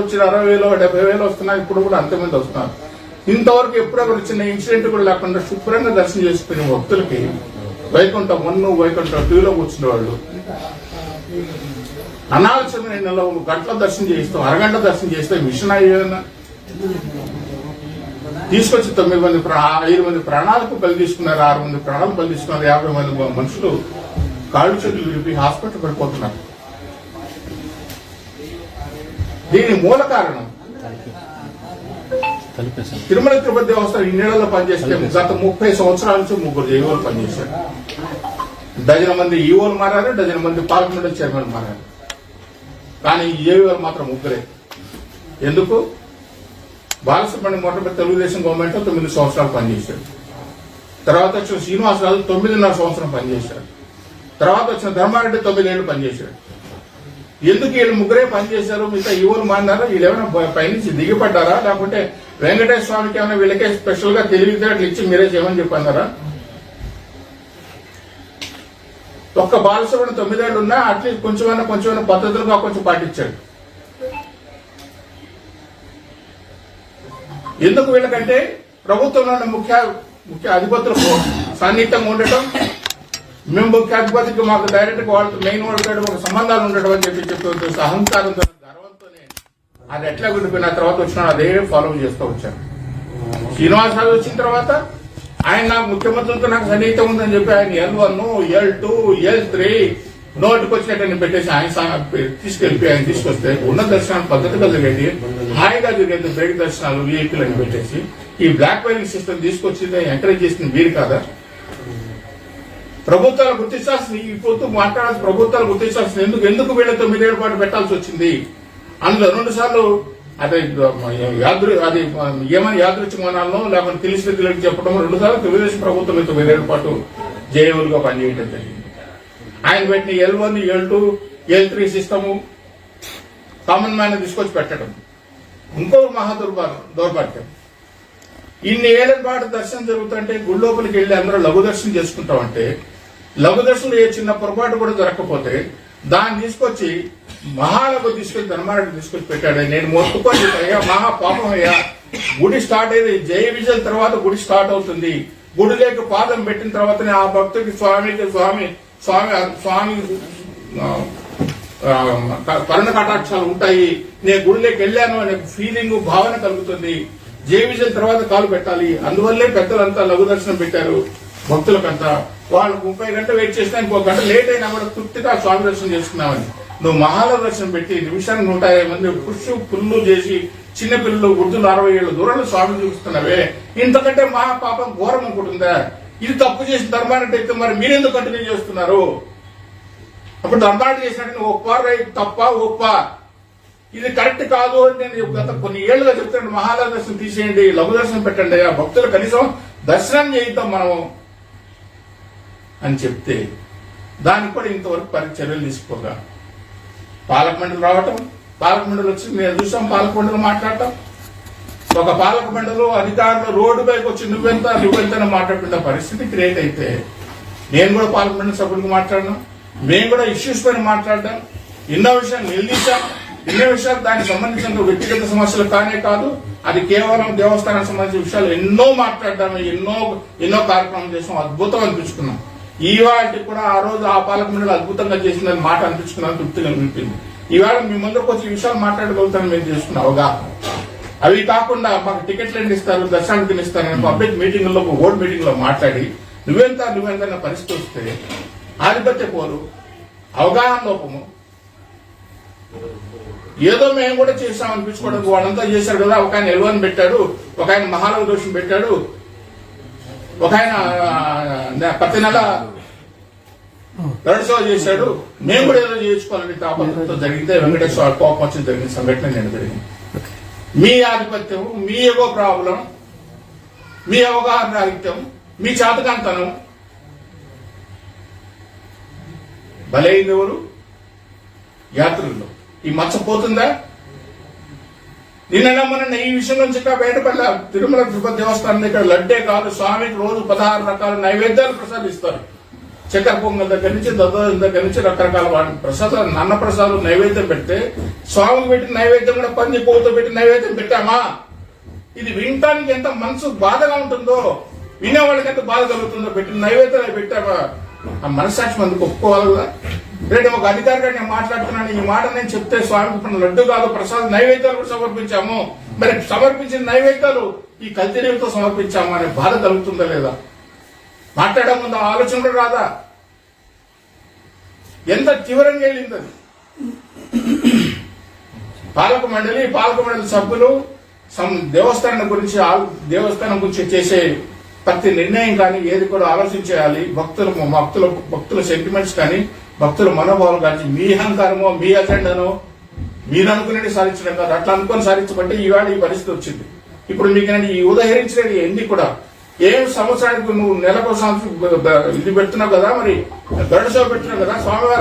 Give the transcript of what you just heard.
వచ్చిన 60,000 70,000 వస్తున్నారు, ఇప్పుడు కూడా అంతమంది వస్తున్నారు. ఇంతవరకు ఎప్పుడొకరు చిన్న ఇన్సిడెంట్ కూడా లేకుండా శుభ్రంగా దర్శనం చేసుకునే భక్తులకి వైకుంఠం 1 వైకుంఠం 2లో కూర్చునే వాళ్ళు అనాలోచన గంటల దర్శనం చేయిస్తాం, అరగంట దర్శనం చేస్తాం. మిషన్ అయ్యేదన్నా తీసుకొచ్చి 5 మంది ప్రాణాలకు బలి తీసుకున్నారు, 6 మంది ప్రాణాలు బలి తీసుకున్నారు, 50 మంది మనుషులు కాళ్ళు చేతులు విరిపి హాస్పిటల్ పడిపోతున్నారు. దీని మూల కారణం తిరుమల తిరుపతి దేవస్థానం ఇన్నేళ్లలో పనిచేస్తే గత 30 సంవత్సరాల నుంచి 3 జేఈఓలు పనిచేశారు. డజన్ మంది ఈఓలు మారారు, డజన్ మంది పాలక మండలి చైర్మన్ మారారు. కానీ ఈ జేఈఓలు మాత్రం 3. ఎందుకు? బాలసుబ్రహ్మణ్యం మొట్టమొదటి తెలుగుదేశం గవర్నమెంట్ 9 సంవత్సరాలు పనిచేశారు. తర్వాత వచ్చిన శ్రీనివాసరాజు 9.5 సంవత్సరం పనిచేశారు. తర్వాత వచ్చిన ధర్మారెడ్డి 9 ఏళ్లు పనిచేశారు. ఎందుకు వీళ్ళు 3 పనిచేశారు, మిగతా ఈవోలు మారినారా? వీళ్ళు ఏమైనా పైనుంచి దిగిపడ్డారా? లేకుంటే వెంకటేశ్వర స్వామికి ఏమైనా వీళ్ళకే స్పెషల్ గా తెలివితేటలు ఇచ్చి మీరే చేయమని చెప్పన్నారా? ఒక్క బాలసుబ్రహ్మణ్యం 9 ఏళ్ళు ఉన్నా అట్లీస్ట్ కొంచెమైనా పద్ధతులుగా కొంచెం పాటించాడు. ఎందుకు? వీళ్ళకంటే ప్రభుత్వంలోని ముఖ్య అధిపతులకు సన్నిహితంగా ఉండటం, మేము ముఖ్య అధిపతికి మాకు డైరెక్ట్ గా వాళ్ళతో మెయిన్ వాళ్ళతో ఒక సంబంధాలు ఉండటం అని చెప్పి అహంకారంతో గర్వంతోనే అది ఎట్లా ఉండిపోయిన తర్వాత వచ్చిన అదే ఫాలో చేస్తూ వచ్చాను. శ్రీనివాసరావు వచ్చిన తర్వాత ఆయన నాకు ముఖ్యమంత్రులతో నాకు సన్నిహితం ఉందని చెప్పి ఆయన L1, L2, L3 నోటికి వచ్చినట్టు పెట్టేసి ఆయన తీసుకొస్తే ఉన్న దర్శనాలు పద్ధతిగా జరిగేది, హాయిగా జరిగేది. బ్రేక్ దర్శనాలు వీఐపీలు అని పెట్టేసి ఈ బ్లాక్ మెయిలింగ్ సిస్టమ్ తీసుకొచ్చి ఎంకరేజ్ చేసింది మీరు కాదా? ప్రభుత్వాలు గుర్తించాల్సింది, ఈ పొత్తు మాట్లాడాల్సిన ప్రభుత్వాలు గుర్తించాల్సింది. ఎందుకు వీళ్ళ 9 ఏళ్ల పాటు పెట్టాల్సి వచ్చింది? అందులో 2 సార్లు అది ఏమని యాదృచ్ఛికమనాలను లేకపోతే తెలిసి చెప్పడం, 2 సార్లు తెలుగుదేశం ప్రభుత్వం 9 ఏళ్ల పాటు జేఏలుగా పనిచేయడం జరిగింది. ఆయన పెట్టిన L1, L2, L3 system common man తీసుకొచ్చి పెట్టడం ఇంకో మహా దౌర్భాగ్యం. ఇన్ని ఏళ్ల పాటు దర్శనం జరుగుతుంటే గుడి లోపలికి వెళ్లి అందరూ లఘు దర్శనం చేసుకుంటామంటే, లఘు దర్శనం ఏ చిన్న పొరపాటు కూడా జరగకపోతే దాన్ని తీసుకొచ్చి మహాలఘు తీసుకొచ్చి ధర్మారెడ్డి తీసుకొచ్చి పెట్టాడు. నేను మొత్తుకొని అయ్యా మహా పాపం అయ్యా, గుడి స్టార్ట్ అయ్యేది జయ విజయల తర్వాత గుడి స్టార్ట్ అవుతుంది. గుడిలోకి పాదం పెట్టిన తర్వాతనే ఆ భక్తుడికి స్వామి కరుణ కటాక్షాలు ఉంటాయి. నేను గుడిలోకి వెళ్ళాను అనే ఫీలింగ్ భావన కలుగుతుంది. జయ విజయల తర్వాత కాలు పెట్టాలి. అందువల్లే పెద్దలంతా లఘు దర్శనం పెట్టారు భక్తులకంతా. వాళ్ళు 30 గంటలు వెయిట్ చేసినా ఇంకో గంట లేట్ అయినా కూడా తృప్తిగా స్వామి దర్శనం చేసుకున్నామని నువ్వు మహాలఘు దర్శనం పెట్టి నిమిషానికి 150 మంది పుల్లు చేసి చిన్నపిల్లలు వృద్ధులు 60 ఏళ్ల దూరంలో స్వామి చూపిస్తున్నావే, ఇంతకంటే మహా పాపం ఘోరం అనుకుంటుందా? ఇది తప్పు చేసి ధర్మారెడ్డి అయితే మరి మీరెందుకు కంటిన్యూ చేస్తున్నారు? అప్పుడు ధర్మారెడ్డి చేసినట్టు తప్ప ఒప్ప ఇది కరెక్ట్ కాదు అని నేను గత కొన్ని ఏళ్లుగా చెప్తాను. మహాలఘు దర్శనం తీసేయండి, లఘు దర్శనం పెట్టండి, ఆ భక్తులు కనీసం దర్శనం చేయిద్దాం మనం అని చెప్తే దానికి కూడా ఇంతవరకు చర్యలు తీసుకోగా పాలక మండలి రావటం, పాలక మండలి వచ్చి మేము చూసాం, పాలక మండలి మాట్లాడటం, ఒక పాలక మండలి అధికారులు రోడ్డు పైకి వచ్చి నువ్వెంత మాట్లాడుతున్న పరిస్థితి క్రియేట్ అయితే నేను కూడా పాలక మండలి సభ్యులకు మాట్లాడడం, మేము కూడా ఇష్యూస్ పైన మాట్లాడడం, ఎన్నో విషయాలు నిలదీశాం. ఎన్నో విషయాలు దానికి సంబంధించిన వ్యక్తిగత సమస్యలు కానే కాదు, అది కేవలం దేవస్థానానికి సంబంధించిన విషయాలు ఎన్నో మాట్లాడడం, ఎన్నో కార్యక్రమం చేసాం. అద్భుతం అనిపించుకున్నాం. ఈ వాటికి కూడా ఆ రోజు ఆ పాలక మండలి అద్భుతంగా చేసిందని మాట అనిపించుకున్నాను, తృప్తిగా అనిపించింది. ఈవేళ మీ ముందరకు వచ్చి ఈ విషయాలు మాట్లాడగలుగుతాను మేము చేసుకున్న అవగాహన. అవి కాకుండా మాకు టికెట్లు ఎన్ని ఇస్తారు, దర్శనానికి ఇస్తారని పబ్లిక్ మీటింగ్ లో ఓట్ మీటింగ్ లో మాట్లాడి నువ్వెంత పరిస్థితి వస్తే ఆధిపత్య పోరు, అవగాహన లోపము, ఏదో మేము కూడా చేసాం అనిపించుకోవడానికి వాళ్ళంతా చేశారు కదా. ఒక ఆయన L1 పెట్టాడు, ఒక ఆయన మహాలఘు దోషం పెట్టాడు, ఒక ఆయన ప్రతి నెల రడిసో చేశాడు, మేము కూడా ఏదో చేసుకోవాలని తాపత్రతో జరిగితే వెంకటేశ్వర కోపం వచ్చి జరిగిన సంఘటన నేను జరిగింది. మీ ఆధిపత్యం, మీ ఏవో ప్రాబ్లం, మీ అవగాహన రాహిత్యం, మీ చాతకాంతనం బలైంది ఎవరు? యాత్రుల్లో. ఈ మచ్చ పోతుందా? నిన్న మొన్న ఈ విషయం నుంచి బయటపడలే. తిరుమల తిరుపతి దేవస్థానం దగ్గర లడ్డే కాదు, స్వామికి రోజు 16 రకాల నైవేద్యాలు ప్రసాదిస్తారు. చక్కెర పొంగల్ దగ్గర నుంచి దద్దోజనం దగ్గర నుంచి రకరకాల ప్రసాదాలు, అన్న ప్రసాదం నైవేద్యం పెడితే స్వామికి పెట్టిన నైవేద్యం కూడా పంది పువ్వుతో పెట్టిన నైవేద్యం పెట్టామా? ఇది వినటానికి ఎంత మనసు బాధగా ఉంటుందో, వినేవాళ్ళకి ఎంత బాధ కలుగుతుందో. పెట్టిన నైవేద్యాలు పెట్టామా? ఆ మనస్సాక్షి మందుకు ఒప్పుకోవాలి కదా. రేపు ఒక అధికారిగా నేను మాట్లాడుతున్నాను, ఈ మాట నేను చెప్తే స్వామికి ఇప్పుడు లడ్డు కాదు ప్రసాద్ నైవేద్యాలు కూడా సమర్పించాము, మరి సమర్పించిన నైవేద్యాలు ఈ కల్తీ నీళ్ళతో సమర్పించాము అనే బాధ కలుగుతుందా లేదా? మాట్లాడే ముందు ఆలోచన కూడా రాదా? ఎంత తీవ్రంగా వెళ్ళింది అది. పాలక మండలి సభ్యులు దేవస్థానం గురించి చేసే ప్రతి నిర్ణయం కానీ ఏది కూడా ఆలోచించేయాలి. భక్తుల సెంటిమెంట్స్ కానీ భక్తుల మనోభావాలు కానీ మీ అహంకారమో మీ అజెండానో మీరు అనుకునేది సాధించడం కాదు. అట్లా అనుకుని సాధించబట్టి ఈవేళ ఈ పరిస్థితి వచ్చింది. ఇప్పుడు మీకు నేను ఈ ఉదహరించినది ఎన్ని కూడా ఏం సంవత్సరానికి నువ్వు నెలకు ఇది పెడుతున్నావు కదా, మరి గరుడ సేవ పెడుతున్నావు కదా స్వామివారు